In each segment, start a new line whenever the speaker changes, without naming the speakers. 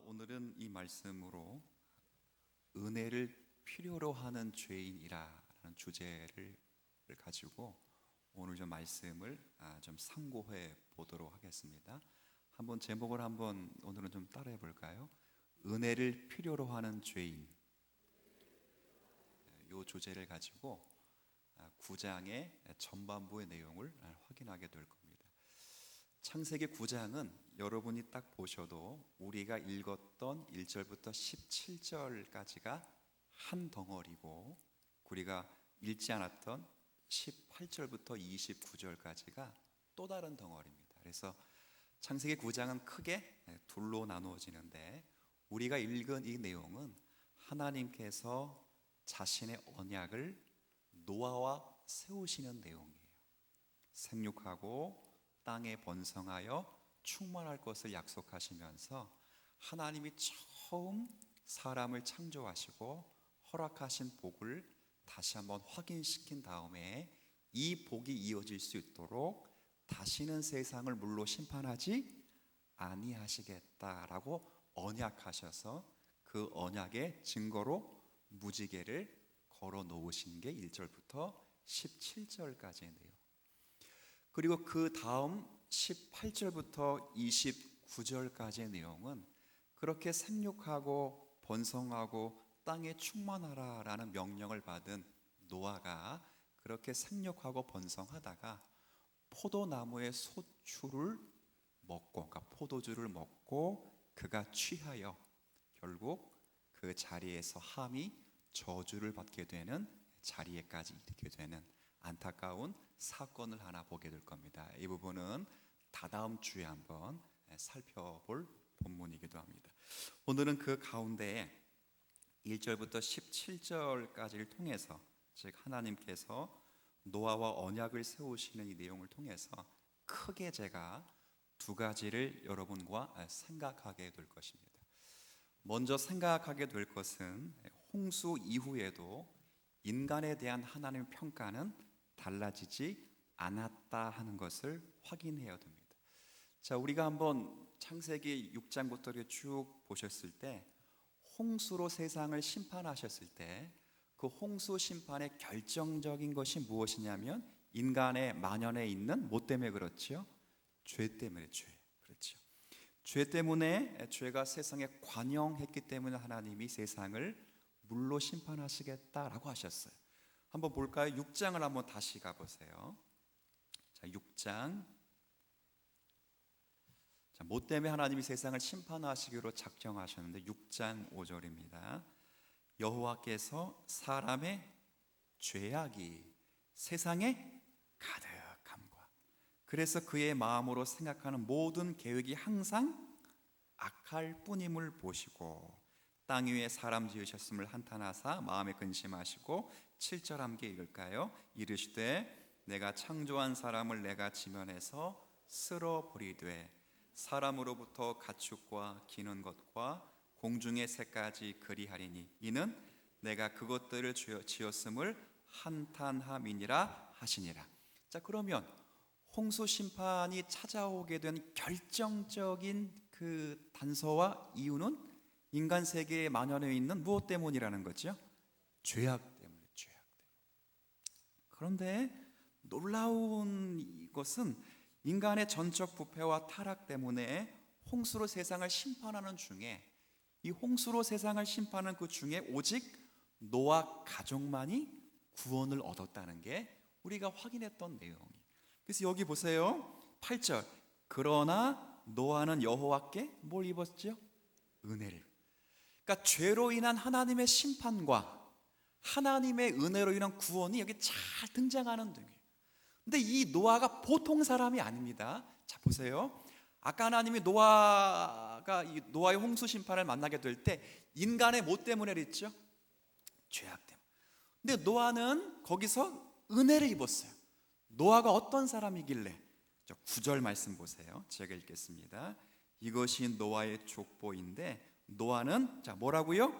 오늘은 이 말씀으로 은혜를 필요로 하는 죄인이라는 주제를 가지고 오늘 좀 말씀을 좀 상고해 보도록 하겠습니다. 한번 제목을 오늘은 좀 따라해 볼까요? 은혜를 필요로 하는 죄인. 이 주제를 가지고 9장의 전반부의 내용을 확인하게 될 겁니다. 창세기 9장은 여러분이 딱 보셔도 우리가 읽었던 1절부터 17절까지가 한 덩어리고, 우리가 읽지 않았던 18절부터 29절까지가 또 다른 덩어리입니다. 그래서 창세기 9장은 크게 둘로 나누어지는데, 우리가 읽은 이 내용은 하나님께서 자신의 언약을 노아와 세우시는 내용이에요. 생육하고 땅에 번성하여 충만할 것을 약속하시면서 하나님이 처음 사람을 창조하시고 허락하신 복을 다시 한번 확인시킨 다음에 이 복이 이어질 수 있도록 다시는 세상을 물로 심판하지 아니하시겠다라고 언약하셔서 그 언약의 증거로 무지개를 걸어 놓으신 게 1절부터 17절까지의 내용. 그리고 그 다음 18절부터 29절까지의 내용은 그렇게 생육하고 번성하고 땅에 충만하라 라는 명령을 받은 노아가 그렇게 생육하고 번성하다가 포도나무의 소출을 먹고, 그러니까 포도주를 먹고 그가 취하여 결국 그 자리에서 함이 저주를 받게 되는 자리에까지 이르게 되는 안타까운 사건을 하나 보게 될 겁니다. 이 부분은 다다음 주에 한번 살펴볼 본문이기도 합니다. 오늘은 그 가운데에 1절부터 17절까지를 통해서, 즉 하나님께서 노아와 언약을 세우시는 이 내용을 통해서 크게 제가 두 가지를 여러분과 생각하게 될 것입니다. 먼저 생각하게 될 것은 홍수 이후에도 인간에 대한 하나님의 평가는 달라지지 않았다 하는 것을 확인해야 됩니다. 자, 우리가 한번 창세기 6장부터 쭉 보셨을 때 홍수로 세상을 심판하셨을 때 그 홍수 심판의 결정적인 것이 무엇이냐면 인간의 만연해 있는 뭐 때문에 그렇지요? 죄 때문에. 그렇죠. 죄 때문에, 죄가 세상에 관영했기 때문에 하나님이 세상을 물로 심판하시겠다라고 하셨어요. 한번 볼까요? 6장을 한번 다시 가보세요. 자, 6장. 자, 뭐 때문에 하나님이 세상을 심판하시기로 작정하셨는데 6장 5절입니다. 여호와께서 사람의 죄악이 세상에 가득함과, 그래서 그의 마음으로 생각하는 모든 계획이 항상 악할 뿐임을 보시고 땅 위에 사람 지으셨음을 한탄하사 마음에 근심하시고 7절 함께 읽을까요? 이르시되 내가 창조한 사람을 내가 지면에서 쓸어버리되 사람으로부터 가축과 기는 것과 공중의 새까지 그리하리니 이는 내가 그것들을 지었음을 한탄함이니라 하시니라. 자, 그러면 홍수 심판이 찾아오게 된 결정적인 그 단서와 이유는 인간 세계에 만연해 있는 무엇 때문이라는 거죠? 죄악 때문에. 그런데 놀라운 것은 인간의 전적 부패와 타락 때문에 홍수로 세상을 심판하는 중에, 이 홍수로 세상을 심판하는 그 중에 오직 노아 가족만이 구원을 얻었다는 게 우리가 확인했던 내용이. 그래서 여기 보세요. 8절. 그러나 노아는 여호와께 뭘 입었죠? 은혜를. 그러니까 죄로 인한 하나님의 심판과 하나님의 은혜로 인한 구원이 여기 잘 등장하는 중이에요. 근데 이 노아가 보통 사람이 아닙니다. 자, 보세요. 아까 하나님이 노아의 홍수 심판을 만나게 될 때 인간의 뭐 때문에 그랬죠? 죄악 때문에. 근데 노아는 거기서 은혜를 입었어요. 노아가 어떤 사람이길래? 9절 말씀 보세요. 제가 읽겠습니다. 이것이 노아의 족보인데 노아는 자 뭐라고요?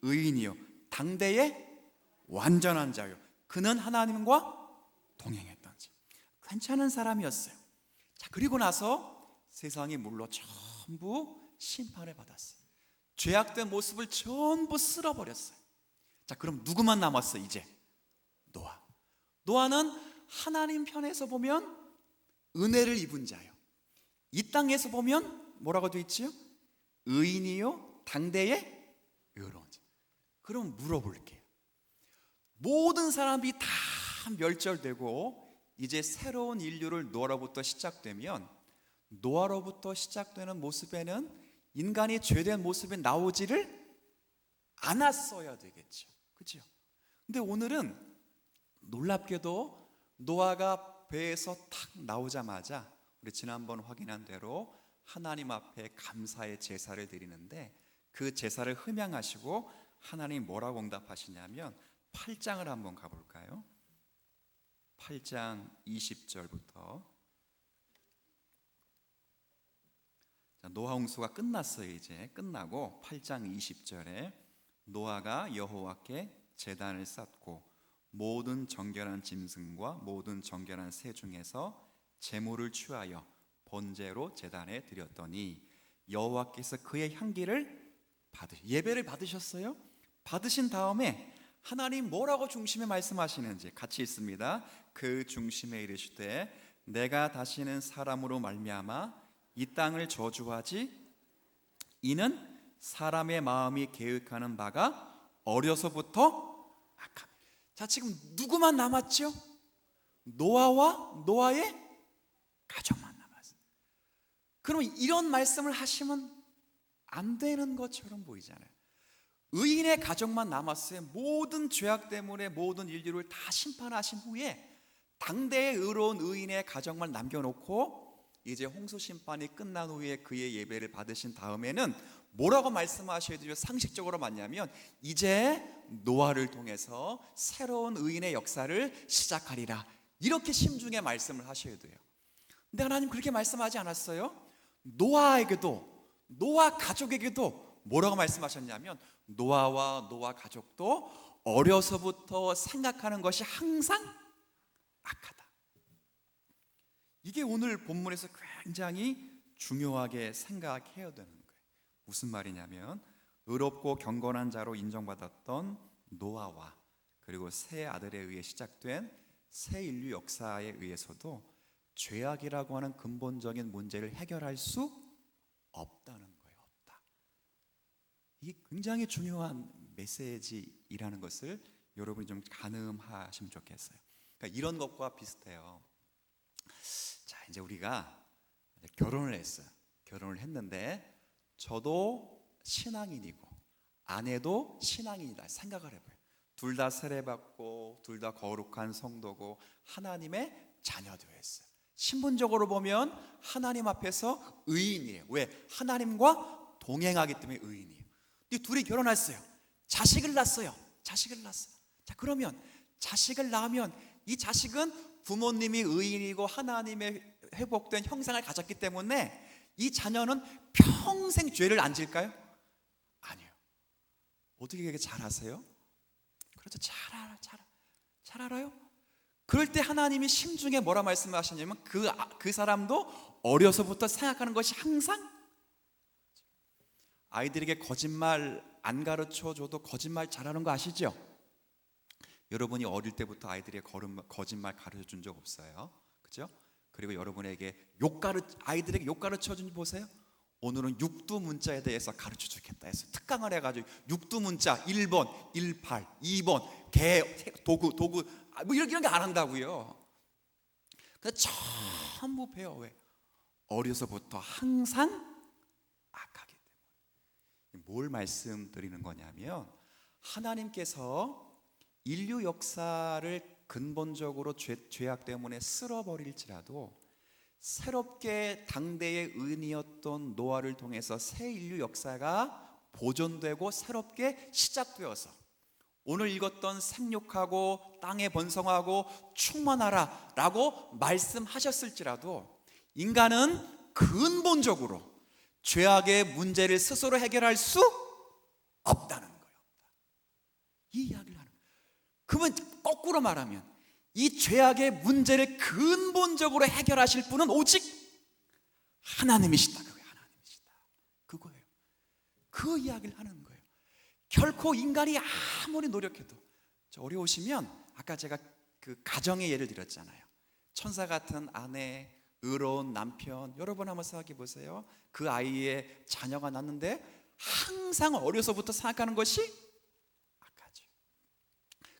의인이요 당대의 완전한 자요 그는 하나님과 동행했던 자. 괜찮은 사람이었어요. 자, 그리고 나서 세상이 물로 전부 심판을 받았어요. 죄악된 모습을 전부 쓸어버렸어요. 자, 그럼 누구만 남았어 이제? 노아. 노아는 하나님 편에서 보면 은혜를 입은 자요, 이 땅에서 보면 뭐라고 되어 있지요? 의인이요 당대의 의로운 자. 그럼 물어볼게요. 모든 사람이 다 멸절되고 이제 새로운 인류를 노아로부터 시작되면, 노아로부터 시작되는 모습에는 인간이 죄된 모습이 나오지를 않았어야 되겠죠. 그렇죠? 근데 오늘은 놀랍게도 노아가 배에서 탁 나오자마자 우리 지난번 확인한 대로 하나님 앞에 감사의 제사를 드리는데, 그 제사를 흠양하시고 하나님 뭐라고 응답하시냐면 8장을 한번 가볼까요? 8장 20절부터. 노아 홍수가 끝났어요. 이제 끝나고 8장 20절에 노아가 여호와께 제단을 쌓고 모든 정결한 짐승과 모든 정결한 새 중에서 제물을 취하여 번제로 제단에 드렸더니 여호와께서 그의 향기를 예배를 받으셨어요. 받으신 다음에 하나님 뭐라고 중심에 말씀하시는지 같이 있습니다. 그 중심에 이르시되 내가 다시는 사람으로 말미암아 이 땅을 저주하지, 이는 사람의 마음이 계획하는 바가 어려서부터 악함. 자, 지금 누구만 남았죠? 노아와 노아의 가족만 남았어요. 그럼 이런 말씀을 하시면 안 되는 것처럼 보이잖아요. 의인의 가족만 남았어요. 모든 죄악 때문에 모든 인류를 다 심판하신 후에 당대의 의로운 의인의 가족만 남겨놓고 이제 홍수 심판이 끝난 후에 그의 예배를 받으신 다음에는 뭐라고 말씀하셔야 되죠? 상식적으로 맞냐면 이제 노아를 통해서 새로운 의인의 역사를 시작하리라, 이렇게 심중에 말씀을 하셔야 돼요. 근데 하나님 그렇게 말씀하지 않았어요. 노아에게도, 노아 가족에게도 뭐라고 말씀하셨냐면 노아와 노아 가족도 어려서부터 생각하는 것이 항상 악하다. 이게 오늘 본문에서 굉장히 중요하게 생각해야 되는 거예요. 무슨 말이냐면 의롭고 경건한 자로 인정받았던 노아와 그리고 새 아들에 의해 시작된 새 인류 역사에 의해서도 죄악이라고 하는 근본적인 문제를 해결할 수 없다는 거예요. 없다. 이게 굉장히 중요한 메시지이라는 것을 여러분이 좀 가늠하시면 좋겠어요. 그러니까 이런 것과 비슷해요. 자, 이제 우리가 결혼을 했어요. 결혼을 했는데 저도 신앙인이고 아내도 신앙인이다 생각을 해봐요. 둘 다 세례받고 둘 다 거룩한 성도고 하나님의 자녀도 했어요. 신분적으로 보면 하나님 앞에서 의인이에요. 왜? 하나님과 동행하기 때문에 의인이에요. 이 둘이 결혼했어요. 자식을 낳았어요. 자, 그러면 자식을 낳으면 이 자식은 부모님이 의인이고 하나님의 회복된 형상을 가졌기 때문에 이 자녀는 평생 죄를 안 질까요? 아니요. 어떻게 그렇게 잘 아세요? 그렇죠. 잘 알아요. 그럴 때 하나님이 심중에 뭐라 말씀하셨냐면 그 사람도 어려서부터 생각하는 것이 항상, 아이들에게 거짓말 안 가르쳐줘도 거짓말 잘하는 거 아시죠? 여러분이 어릴 때부터 아이들에게 거짓말 가르쳐준 적 없어요? 그죠? 그리고 여러분에게 아이들에게 욕 가르쳐준 지 보세요. 오늘은 육두 문자에 대해서 가르쳐 주겠다 해서 특강을 해가지고 육두 문자 1번, 18, 2번 개, 도구 뭐 이런 게 안 한다고요. 그래서 전부 배워. 왜? 어려서부터 항상 악하기 때문에. 뭘 말씀드리는 거냐면 하나님께서 인류 역사를 근본적으로 죄악 때문에 쓸어버릴지라도 새롭게 당대의 의인이었던 노아를 통해서 새 인류 역사가 보존되고 새롭게 시작되어서 오늘 읽었던 생육하고 땅에 번성하고 충만하라 라고 말씀하셨을지라도 인간은 근본적으로 죄악의 문제를 스스로 해결할 수 없다는 거예요. 이 이야기를 하는 거예요. 그러면 거꾸로 말하면 이 죄악의 문제를 근본적으로 해결하실 분은 오직 하나님이시다. 그거예요. 그 이야기를 하는 거예요. 결코 인간이 아무리 노력해도, 어려우시면 아까 제가 그 가정의 예를 들었잖아요. 천사 같은 아내, 의로운 남편, 여러분 한번 생각해 보세요. 그 아이의 자녀가 낳는데 항상 어려서부터 생각하는 것이 악하죠.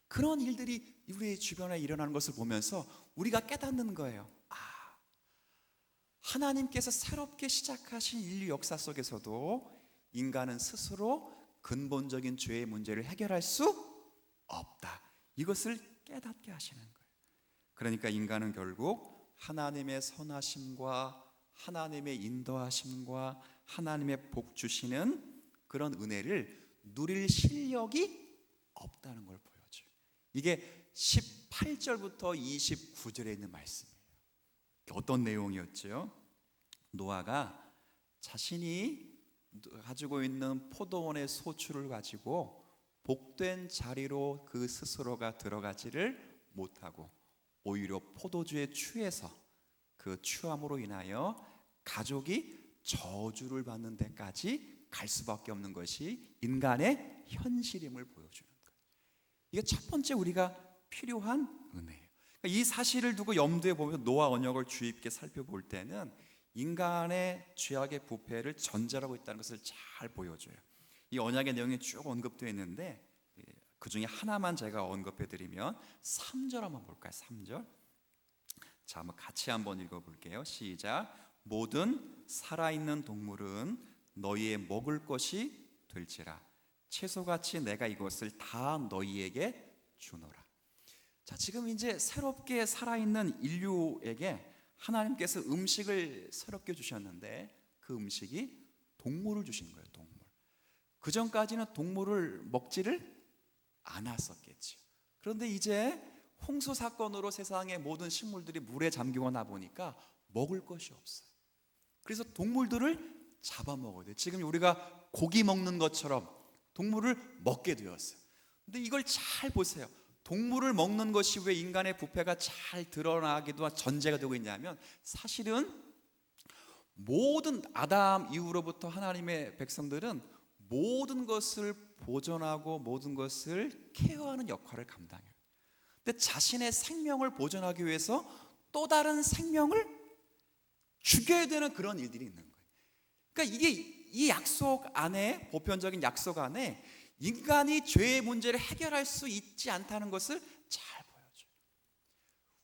그런 일들이 우리 주변에 일어나는 것을 보면서 우리가 깨닫는 거예요. 하나님께서 새롭게 시작하신 인류 역사 속에서도 인간은 스스로 근본적인 죄의 문제를 해결할 수 없다. 이것을 깨닫게 하시는 거예요. 그러니까 인간은 결국 하나님의 선하심과 하나님의 인도하심과 하나님의 복 주시는 그런 은혜를 누릴 실력이 없다는 걸 보여줘요. 이게 18절부터 29절에 있는 말씀이에요. 어떤 내용이었죠? 노아가 자신이 가지고 있는 포도원의 소출을 가지고 복된 자리로 그 스스로가 들어가지를 못하고 오히려 포도주에 취해서 그 취함으로 인하여 가족이 저주를 받는 데까지 갈 수밖에 없는 것이 인간의 현실임을 보여주는 거예요. 이게 첫 번째 우리가 필요한 은혜예요. 그러니까 이 사실을 두고 염두에 보면서 노아 언역을 주의 깊게 살펴볼 때는 인간의 죄악의 부패를 전제하고 있다는 것을 잘 보여줘요. 이 언약의 내용이 쭉 언급되어 있는데 그 중에 하나만 제가 언급해 드리면 3절 한번 볼까요? 3절. 자, 한번 같이 한번 읽어볼게요. 시작. 모든 살아있는 동물은 너희의 먹을 것이 될지라 채소같이 내가 이것을 다 너희에게 주노라. 자, 지금 이제 새롭게 살아있는 인류에게 하나님께서 음식을 새롭게 주셨는데 그 음식이 동물을 주신 거예요. 동물. 그 전까지는 동물을 먹지를 않았었겠죠. 그런데 이제 홍수 사건으로 세상의 모든 식물들이 물에 잠기고 나 보니까 먹을 것이 없어요. 그래서 동물들을 잡아먹어야 돼요. 지금 우리가 고기 먹는 것처럼 동물을 먹게 되었어요. 근데 이걸 잘 보세요. 동물을 먹는 것이 왜 인간의 부패가 잘 드러나기도 전제가 되고 있냐면 사실은 모든 아담 이후로부터 하나님의 백성들은 모든 것을 보존하고 모든 것을 케어하는 역할을 감당해요. 근데 자신의 생명을 보존하기 위해서 또 다른 생명을 죽여야 되는 그런 일들이 있는 거예요. 그러니까 이게 이 약속 안에, 보편적인 약속 안에 인간이 죄의 문제를 해결할 수 있지 않다는 것을 잘 보여줘요.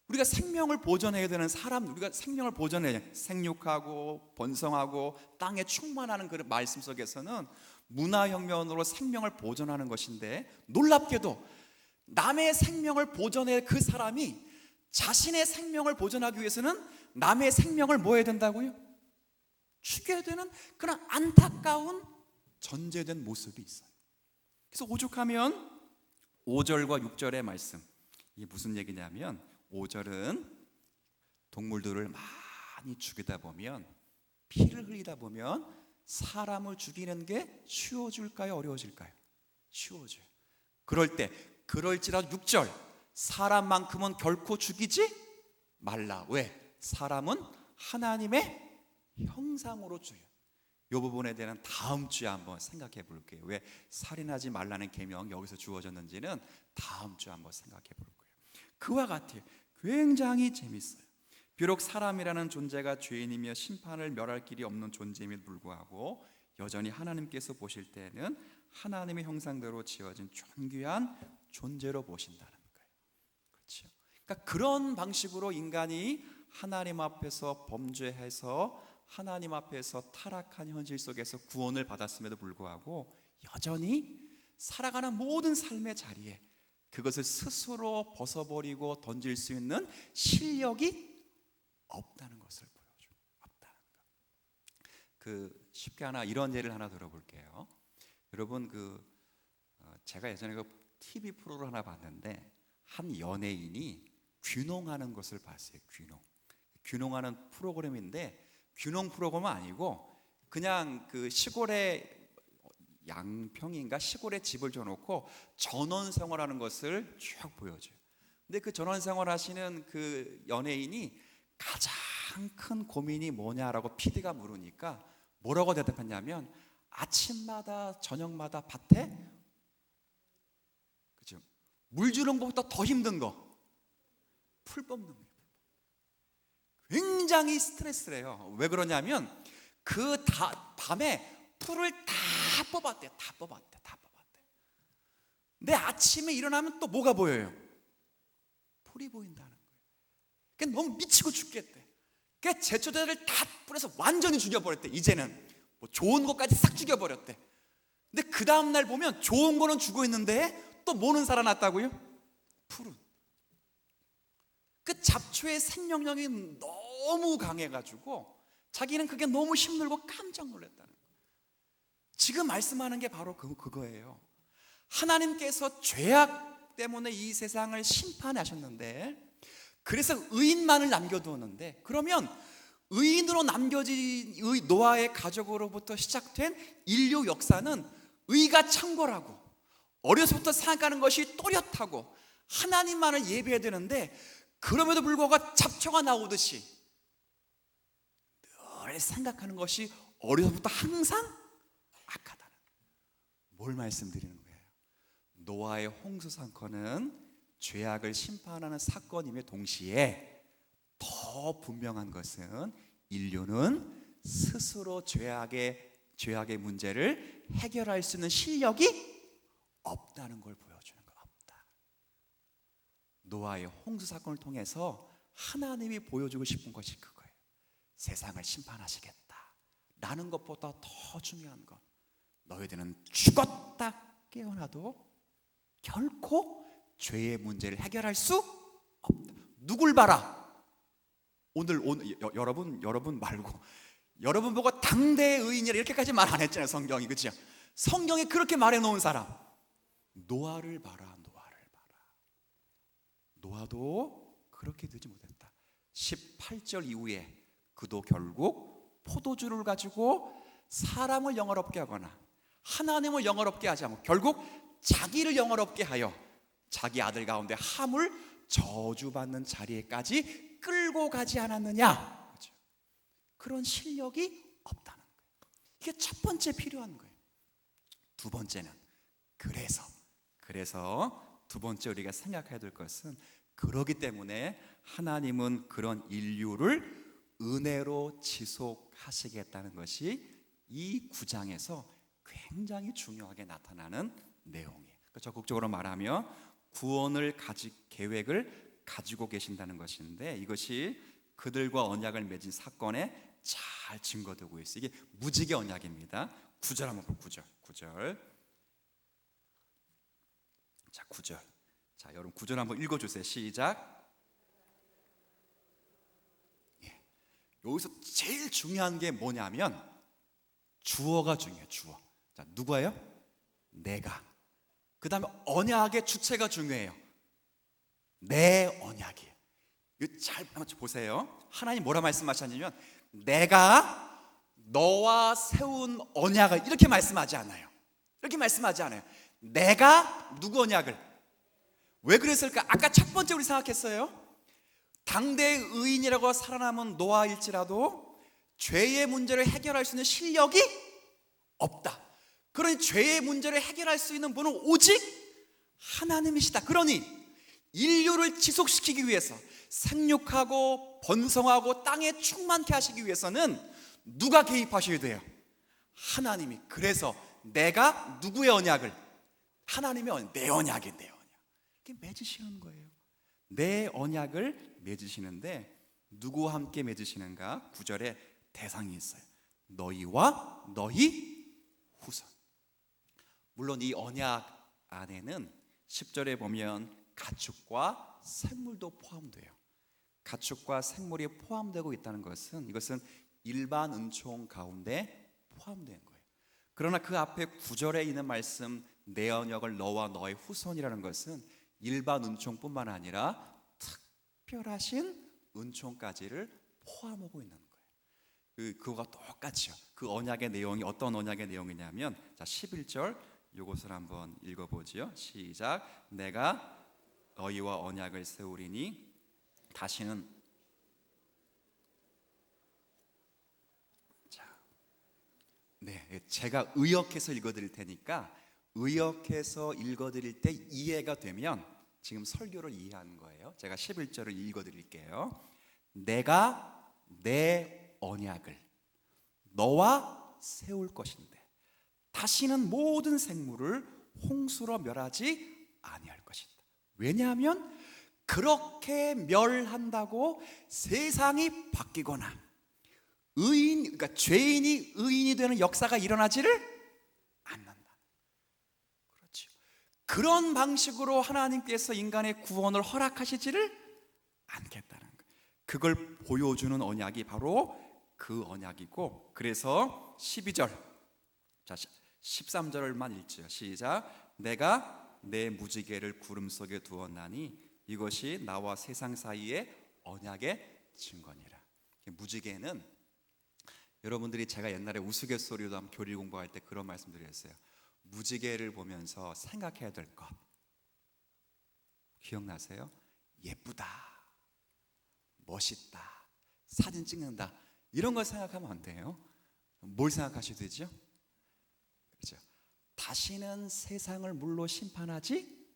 우리가 생명을 보존해야 되는 사람, 우리가 생명을 보존해야 돼요. 생육하고 번성하고 땅에 충만하는 그 말씀 속에서는 문화혁명으로 생명을 보존하는 것인데 놀랍게도 남의 생명을 보존해 그 사람이 자신의 생명을 보존하기 위해서는 남의 생명을 뭐 해야 된다고요? 죽여야 되는 그런 안타까운 전제된 모습이 있어요. 그래서 오죽하면 5절과 6절의 말씀, 이게 무슨 얘기냐면 5절은 동물들을 많이 죽이다 보면, 피를 흘리다 보면 사람을 죽이는 게 쉬워질까요? 어려워질까요? 쉬워져요. 그럴지라도 6절, 사람만큼은 결코 죽이지 말라. 왜? 사람은 하나님의 형상으로 줘요. 이 부분에 대한 다음 주에 한번 생각해 볼게요. 왜 살인하지 말라는 계명 여기서 주어졌는지는 다음 주에 한번 생각해 볼 거예요. 그와 같아요. 굉장히 재밌어요. 비록 사람이라는 존재가 죄인이며 심판을 멸할 길이 없는 존재임에도 불구하고 여전히 하나님께서 보실 때는 하나님의 형상대로 지어진 존귀한 존재로 보신다는 거예요. 그렇죠? 그러니까 그런 방식으로 인간이 하나님 앞에서 범죄해서 하나님 앞에서 타락한 현실 속에서 구원을 받았음에도 불구하고 여전히 살아가는 모든 삶의 자리에 그것을 스스로 벗어버리고 던질 수 있는 실력이 없다는 것을 보여줘요. 없다는 거. 쉽게 이런 예를 하나 들어볼게요. 여러분 제가 예전에 TV 프로를 하나 봤는데 한 연예인이 귀농하는 것을 봤어요. 귀농하는 프로그램인데 귀농 프로그램은 아니고 그냥 시골에 양평인가 시골에 집을 줘놓고 전원 생활하는 것을 쭉 보여줘요. 근데 그 전원 생활하시는 그 연예인이 가장 큰 고민이 뭐냐라고 PD가 물으니까 뭐라고 대답했냐면 아침마다 저녁마다 밭에, 그죠? 물 주는 것보다 더 힘든 거, 풀 뽑는 거예요. 굉장히 스트레스래요. 왜 그러냐면 그 밤에 풀을 다 뽑았대요. 다 뽑았대. 근데 아침에 일어나면 또 뭐가 보여요? 풀이 보인다는 거예요. 그러니까 너무 미치고 죽겠대. 그러니까 제초제를 다 뿌려서 완전히 죽여버렸대. 이제는 뭐 좋은 것까지 싹 죽여버렸대. 근데 그 다음날 보면 좋은 거는 죽어 있는데 또 뭐는 살아났다고요? 풀은. 그 잡초의 생명력이 너무 강해가지고 자기는 그게 너무 힘들고 깜짝 놀랐다는 거예요. 지금 말씀하는 게 바로 그거예요. 하나님께서 죄악 때문에 이 세상을 심판하셨는데, 그래서 의인만을 남겨두었는데, 그러면 의인으로 남겨진 노아의 가족으로부터 시작된 인류 역사는 의가 창궐하고 어려서부터 생각하는 것이 또렷하고 하나님만을 예배해야 되는데, 그럼에도 불구하고 잡초가 나오듯이 늘 생각하는 것이 어려서부터 항상 악하다는, 뭘 말씀드리는 거예요? 노아의 홍수 사건은 죄악을 심판하는 사건임에 동시에 더 분명한 것은 인류는 스스로 죄악의 문제를 해결할 수 있는 실력이 없다는 걸 보여주는 거. 없다. 노아의 홍수 사건을 통해서 하나님이 보여주고 싶은 것이 그거예요. 세상을 심판하시겠다 라는 것보다 더 중요한 건, 너희들은 죽었다 깨어나도 결코 죄의 문제를 해결할 수 없다. 누굴 봐라? 오늘 여러분 말고, 여러분 보고 당대의 의인이라 이렇게까지 말 안 했잖아요, 성경이. 그렇죠? 성경에 그렇게 말해 놓은 사람, 노아를 봐라. 노아도 그렇게 되지 못했다. 18절 이후에 그도 결국 포도주를 가지고 사람을 영화롭게 하거나 하나님을 영화롭게 하지 않고 결국 자기를 영화롭게 하여 자기 아들 가운데 함을 저주받는 자리에까지 끌고 가지 않았느냐. 그렇죠? 그런 실력이 없다는 거예요. 이게 첫 번째 필요한 거예요. 두 번째는, 그래서 두 번째 우리가 생각해야 될 것은, 그러기 때문에 하나님은 그런 인류를 은혜로 지속하시겠다는 것이 이 9장에서 굉장히 중요하게 나타나는 내용이에요. 적극적으로 말하면 구원을 계획을 가지고 계신다는 것인데, 이것이 그들과 언약을 맺은 사건에 잘 증거되고 있어요. 이게 무지개 언약입니다. 9절 한번 보고, 9절. 자, 9절. 자, 여러분 9절 한번 읽어주세요. 시작. 예. 여기서 제일 중요한 게 뭐냐면 주어가 중요해요. 주어. 자, 누구예요? 내가. 그 다음에 언약의 주체가 중요해요. 내 언약이에요. 이거 잘 한번 보세요. 하나님 뭐라 말씀하셨냐면, 내가 너와 세운 언약을, 이렇게 말씀하지 않아요. 이렇게 말씀하지 않아요. 내가 누구 언약을? 왜 그랬을까? 아까 첫 번째 우리 생각했어요. 당대의 의인이라고 살아남은 노아일지라도 죄의 문제를 해결할 수 있는 실력이 없다. 그러니 죄의 문제를 해결할 수 있는 분은 오직 하나님이시다. 그러니 인류를 지속시키기 위해서, 생육하고 번성하고 땅에 충만케 하시기 위해서는 누가 개입하셔야 돼요? 하나님이. 그래서 내가 누구의 언약을? 하나님의 언약, 내 언약이, 내 언약. 이렇게 맺으시는 거예요. 내 언약을 맺으시는데 누구와 함께 맺으시는가? 9절에 대상이 있어요. 너희와 너희 후손. 물론 이 언약 안에는 10절에 보면 가축과 생물도 포함돼요. 가축과 생물이 포함되고 있다는 것은, 이것은 일반 은총 가운데 포함된 거예요. 그러나 그 앞에 9절에 있는 말씀, 내 언약을 너와 너의 후손이라는 것은 일반 은총뿐만 아니라 특별하신 은총까지를 포함하고 있는 거예요. 그거가 똑같죠. 그 언약의 내용이 어떤 언약의 내용이냐면, 자, 11절 이것을 한번 읽어보지요. 시작. 내가 너희와 언약을 세우리니 다시는, 네, 제가 의역해서 읽어드릴 테니까 의역해서 읽어드릴 때 이해가 되면 지금 설교를 이해하는 거예요. 제가 11절을 읽어드릴게요. 내가 내 언약을 너와 세울 것인데 다시는 모든 생물을 홍수로 멸하지 아니할 것이다. 왜냐하면 그렇게 멸한다고 세상이 바뀌거나 그러니까 죄인이 의인이 되는 역사가 일어나지를 않는다. 그렇죠. 그런 방식으로 하나님께서 인간의 구원을 허락하시지를 않겠다는 거예요. 그걸 보여주는 언약이 바로 그 언약이고, 그래서 12절, 자 13절만 읽죠. 시작. 내가 내 무지개를 구름 속에 두었나니 이것이 나와 세상 사이의 언약의 증거니라. 무지개는 여러분들이 제가 옛날에 우스갯소리로 한번 교리 공부할 때 그런 말씀 드렸어요. 무지개를 보면서 생각해야 될 것 기억나세요? 예쁘다, 멋있다, 사진 찍는다, 이런 걸 생각하면 안 돼요. 뭘 생각하셔야 되죠? 그렇죠. 다시는 세상을 물로 심판하지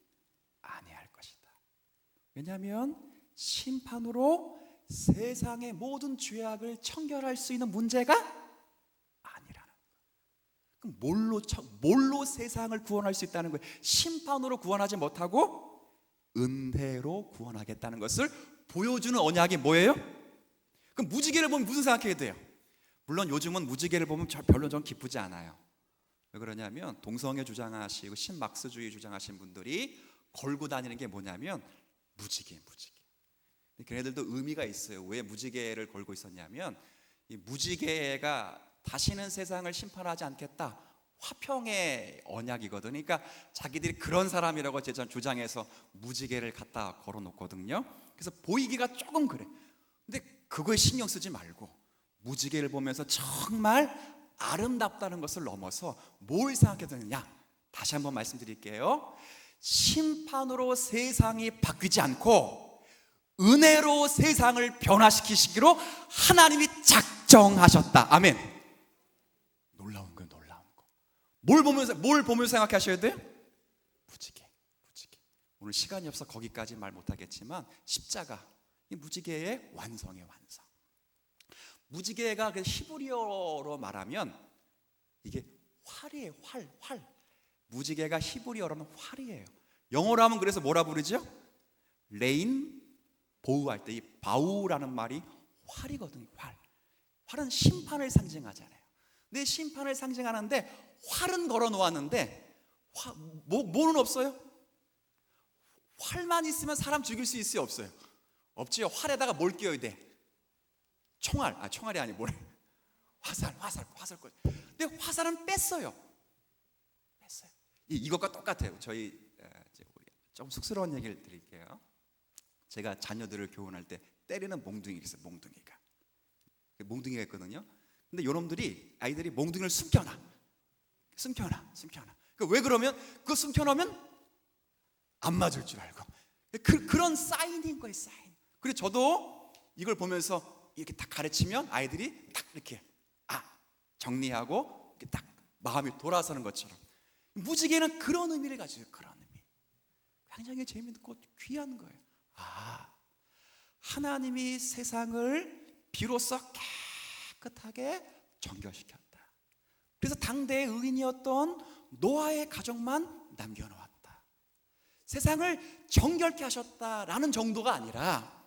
아니할 것이다. 왜냐하면 심판으로 세상의 모든 죄악을 청결할 수 있는 문제가 아니라는 거예요. 그럼 뭘로 세상을 구원할 수 있다는 거예요? 심판으로 구원하지 못하고 은혜로 구원하겠다는 것을 보여주는 언약이 뭐예요? 그럼 무지개를 보면 무슨 생각해야 돼요? 물론 요즘은 무지개를 보면 별로 좀 기쁘지 않아요. 왜 그러냐면 동성애 주장하시고 신막스주의 주장하신 분들이 걸고 다니는 게 뭐냐면 무지개. 걔네들도 의미가 있어요. 왜 무지개를 걸고 있었냐면 이 무지개가 다시는 세상을 심판하지 않겠다, 화평의 언약이거든요. 그러니까 자기들이 그런 사람이라고 주장해서 무지개를 갖다 걸어 놓거든요. 그래서 보이기가 조금 그래. 근데 그거에 신경 쓰지 말고 무지개를 보면서 정말 아름답다는 것을 넘어서 뭘 생각해야 되느냐, 다시 한번 말씀드릴게요. 심판으로 세상이 바뀌지 않고 은혜로 세상을 변화시키시기로 하나님이 작정하셨다. 아멘. 놀라운 거. 뭘 보면서 생각하셔야 돼요? 무지개. 오늘 시간이 없어 거기까지 말 못하겠지만 십자가, 이 무지개의 완성의 완성. 무지개가 히브리어로 말하면 이게 활이에요. 활. 무지개가 히브리어로는 활이에요. 영어로 하면 그래서 뭐라 부르죠? 레인 보우할 때 이 바우라는 말이 활이거든요. 활은 심판을 상징하잖아요. 근데 심판을 상징하는데 활은 걸어 놓았는데 뭐는 없어요? 활만 있으면 사람 죽일 수 있어요, 없어요? 없지요. 활에다가 뭘 끼워야 돼? 총알이 아니 뭐래? 화살. 근데 화살은 뺐어요. 이것과 똑같아요. 저희 좀 쑥스러운 얘기를 드릴게요. 제가 자녀들을 교훈할 때 때리는 몽둥이가 있어요. 몽둥이가 있거든요. 근데 요놈들이 아이들이 몽둥이를 숨겨놔. 그 왜 그러면 그거 숨겨놓으면 안 맞을 줄 알고. 그런 사인인 거예요, 사인. 그리고 저도 이걸 보면서 이렇게 딱 가르치면 아이들이 딱 이렇게 정리하고 이렇게 딱 마음이 돌아서는 것처럼. 무지개는 그런 의미를 가지고, 그런 의미. 굉장히 재미있고 귀한 거예요. 하나님이 세상을 비로소 깨끗하게 정결시켰다. 그래서 당대의 의인이었던 노아의 가족만 남겨놓았다. 세상을 정결케 하셨다라는 정도가 아니라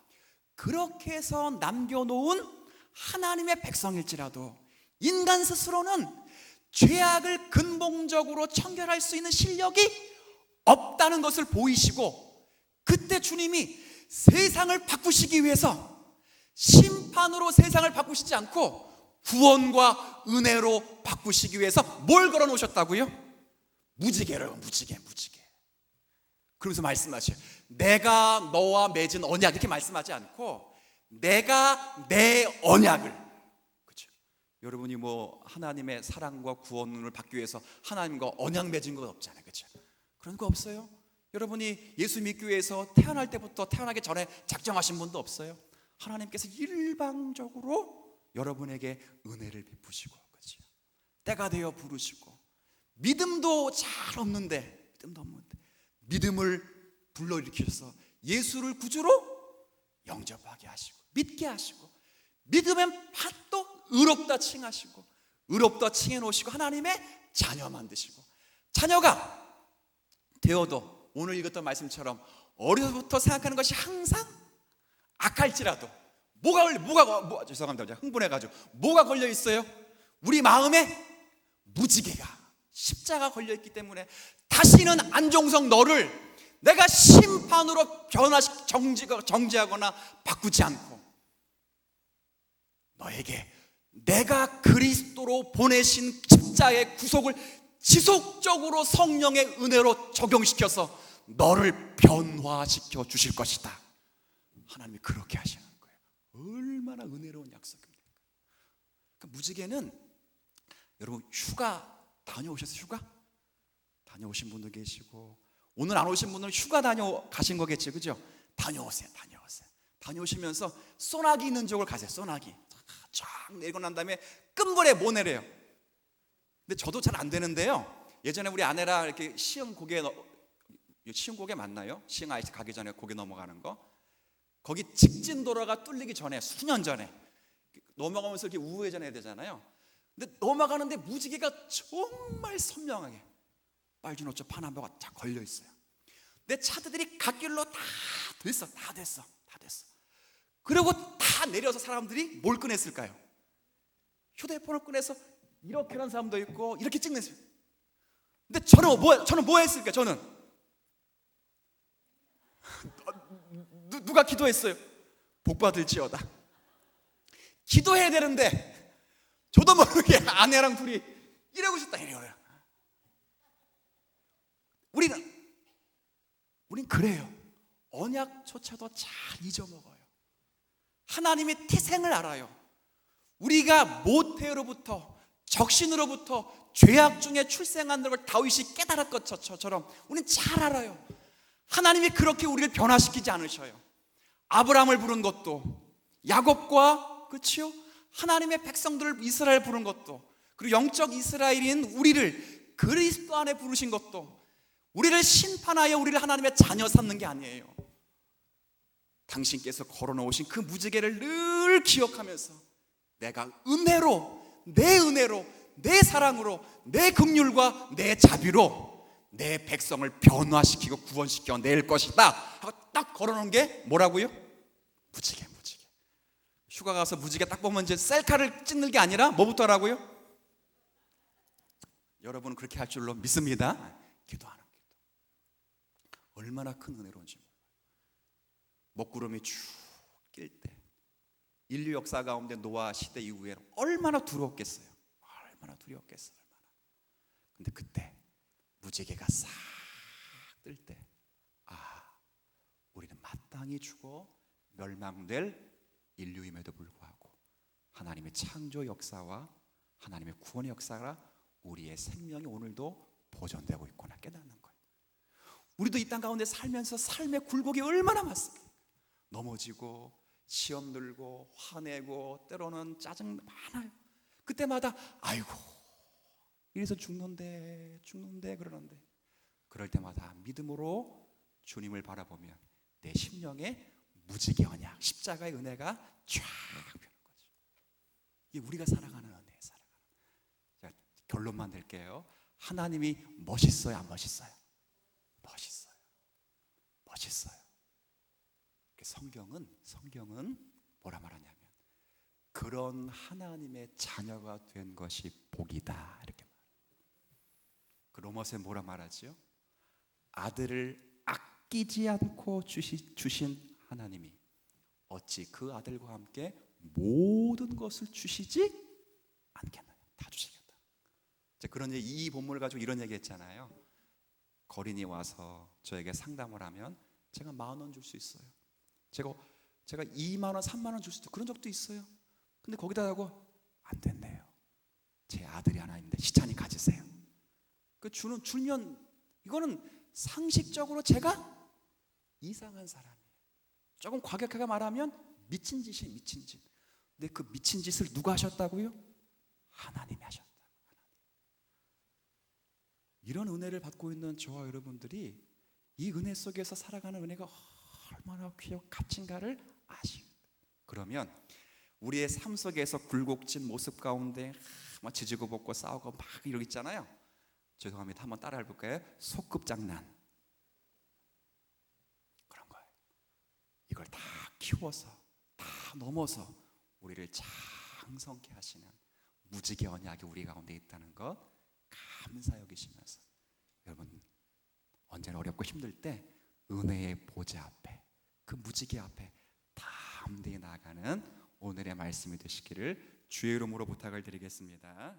그렇게 해서 남겨놓은 하나님의 백성일지라도 인간 스스로는 죄악을 근본적으로 청결할 수 있는 실력이 없다는 것을 보이시고, 그때 주님이 세상을 바꾸시기 위해서 심판으로 세상을 바꾸시지 않고 구원과 은혜로 바꾸시기 위해서 뭘 걸어 놓으셨다고요? 무지개를. 그러면서 말씀하셔요. 내가 너와 맺은 언약, 이렇게 말씀하지 않고 내가 내 언약을. 그렇죠? 여러분이 하나님의 사랑과 구원을 받기 위해서 하나님과 언약 맺은 건 없잖아요. 그렇죠? 그런 거 없어요. 여러분이 예수 믿기 위해서 태어날 때부터 태어나기 전에 작정하신 분도 없어요. 하나님께서 일방적으로 여러분에게 은혜를 베푸시고, 그렇죠? 때가 되어 부르시고, 믿음도 잘 없는데 믿음을 불러일으키셔서 예수를 구주로 영접하게 하시고 믿게 하시고, 믿음의 팥도 의롭다 칭하시고 의롭다 칭해 놓으시고 하나님의 자녀 만드시고, 자녀가 되어도 오늘 읽었던 말씀처럼 어려서부터 생각하는 것이 항상 악할지라도 죄송합니다. 제가 흥분해가지고 뭐가 걸려 있어요? 우리 마음에 무지개가, 십자가 걸려 있기 때문에 다시는 안종석 너를 내가 심판으로 정지하거나 바꾸지 않고, 너에게 내가 그리스도로 보내신 십자가의 구속을 지속적으로 성령의 은혜로 적용시켜서 너를 변화시켜 주실 것이다. 하나님이 그렇게 하시는 거예요. 얼마나 은혜로운 약속입니까? 그러니까 무지개는, 여러분 휴가 다녀오셨어요? 휴가? 다녀오신 분도 계시고, 오늘 안 오신 분들은 휴가 다녀가신 거겠죠, 그죠? 다녀오세요. 다녀오시면서 소나기 있는 쪽을 가세요. 소나기 쫙 내리고 난 다음에 끝물에 뭐 내려요? 근데 저도 잘 안 되는데요, 예전에 우리 아내랑 이렇게 시흥고개 맞나요? 시흥 아이스 가기 전에 고개 넘어가는 거, 거기 직진 도로가 뚫리기 전에, 수년 전에 넘어가면서 이렇게 우회전해야 되잖아요. 근데 넘어가는데 무지개가 정말 선명하게 빨주노초 파남보가 다 걸려 있어요. 내 차들이 갓길로 다 됐어. 그리고 다 내려서 사람들이 뭘 꺼냈을까요? 휴대폰을 꺼내서 이렇게 하는 사람도 있고 이렇게 찍냈어요. 근데 저는 뭐 했을까요? 저는 누가 기도했어요? 복 받을지어다. 기도해야 되는데 저도 모르게 아내랑 둘이 이러고 있었다, 이래요. 우린 그래요. 언약조차도 잘 잊어먹어요. 하나님의 태생을 알아요. 우리가 모태로부터, 적신으로부터 죄악 중에 출생한 걸 다윗이 깨달은 것처럼 우리는 잘 알아요. 하나님이 그렇게 우리를 변화시키지 않으셔요. 아브라함을 부른 것도, 야곱과, 그렇죠? 하나님의 백성들을 이스라엘 부른 것도, 그리고 영적 이스라엘인 우리를 그리스도 안에 부르신 것도, 우리를 심판하여 우리를 하나님의 자녀 삼는 게 아니에요. 당신께서 걸어놓으신 그 무지개를 늘 기억하면서 내가 내 은혜로, 내 사랑으로, 내 긍휼과 내 자비로 내 백성을 변화시키고 구원시켜 낼 것이다 하고 딱 걸어놓은 게 뭐라고요? 무지개. 휴가 가서 무지개 딱 보면 이제 셀카를 찍는 게 아니라 뭐부터 하라고요? 여러분은 그렇게 할 줄로 믿습니다. 기도하는 기도. 얼마나 큰 은혜로운지. 먹구름이 쭉 낄 때, 인류 역사 가운데 노아 시대 이후에 얼마나 두려웠겠어요. 근데 그때 무지개가 싹 뜰 때, 우리는 마땅히 죽어 멸망될 인류임에도 불구하고 하나님의 창조 역사와 하나님의 구원의 역사가 우리의 생명이 오늘도 보존되고 있구나 깨닫는 거예요. 우리도 이 땅 가운데 살면서 삶의 굴곡이 얼마나 많습니까? 넘어지고 시험 들고 화내고 때로는 짜증 많아요. 그때마다 아이고 이래서 죽는데 그러는데, 그럴 때마다 믿음으로 주님을 바라보면 내 심령에 무지개 언약, 십자가의 은혜가 쫙 펴는 거죠. 이게 우리가 살아가는 은혜예요. 자, 결론만 낼게요. 하나님이 멋있어요, 안 멋있어요? 멋있어요. 성경은 뭐라 말하냐면 그런 하나님의 자녀가 된 것이 복이다 이렇게 말해요. 그 로마서에 뭐라 말하죠? 아들을 아끼지 않고 주신 하나님이 어찌 그 아들과 함께 모든 것을 주시지 않겠나요? 다 주시겠다. 그런 이 본문을 가지고 이런 얘기했잖아요. 거린이 와서 저에게 상담을 하면 제가 10,000원 줄 수 있어요. 제가 20,000원, 30,000원 줄 수도 그런 적도 있어요. 근데 거기다 하고 안 된대요. 제 아들이 하나 있는데 시찬이 가지세요. 줄면 이거는 상식적으로 제가 이상한 사람이에요. 조금 과격하게 말하면 미친 짓이에요. 미친 짓. 근데 그 미친 짓을 누가 하셨다고요? 하나님이 하셨다. 이런 은혜를 받고 있는 저와 여러분들이 이 은혜 속에서 살아가는 은혜가 얼마나 귀하고 값진가를 아십니다. 그러면 우리의 삶 속에서 굴곡진 모습 가운데 막 지지고 볶고 싸우고 막 이러고 있잖아요. 죄송합니다. 한번 따라 해볼까요? 소꿉장난 그런 거예요. 이걸 다 키워서 다 넘어서 우리를 장성케 하시는 무지개 언약이 우리 가운데 있다는 것 감사 여기시면서 여러분 언제나 어렵고 힘들 때 은혜의 보좌 앞에 그 무지개 앞에 담대히 나아가는 오늘의 말씀이 되시기를 주의 이름으로 부탁을 드리겠습니다.